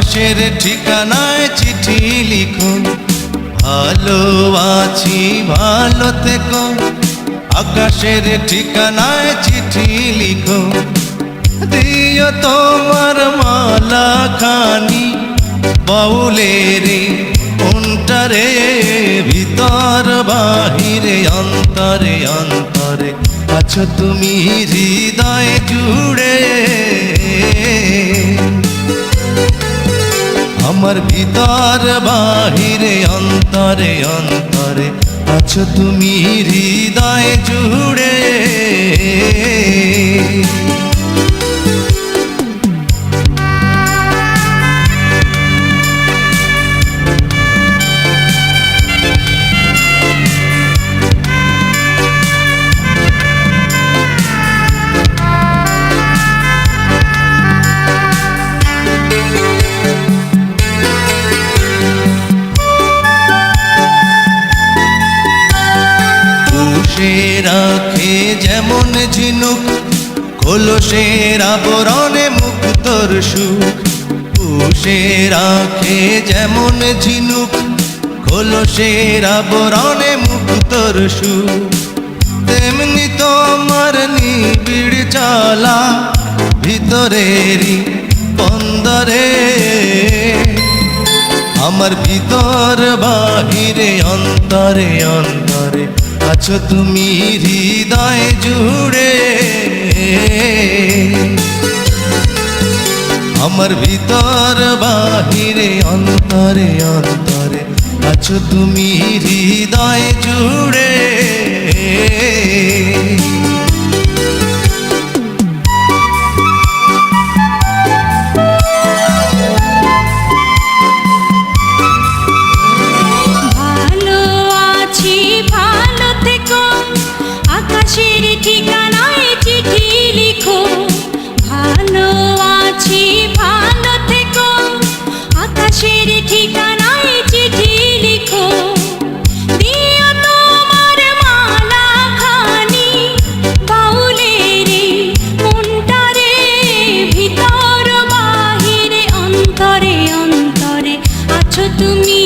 আকাশের ঠিকানায় চিঠি লিখো, ভালো আছি ভালো থেকো। আকাশের ঠিকানায় চিঠি লিখো, দিও তোমার মালা খানি বাউলের অন্তরে, ভিতর বাহিরে অন্তরে অন্তরে আছো তুমি হৃদয় জুড়ে। আমার ভিতর বাহিরে অন্তরে অন্তরে আছো তুমি হৃদয় জুড়ে। রাখে যেমন ঝিনুক কলসের আবরণে মুক্তর সুখ, পুষে রাখে যেমন ঝিনুক কলসের আবরণে মুক্তর সুখ, তেমনি তোমার নিবিড় চলা ভিতরেরই বন্দরে। আমার ভিতর বাহিরে অন্তরে অন্তরে আছো তুমি হৃদয় জুড়ে। আমার ভিতর বাহিরে অন্তরে অন্তরে আছো তুমি হৃদয় জুড়ে। আকাশের ঠিকানায় চিঠি লিখো, ভালো আছি ভালো থেকো। আকাশের ঠিকানায় চিঠি লিখো, দিও তোমার মালা খানি বাউলের মনটারে, ভিতর বাহিরে অন্তরে অন্তরে আছো তুমি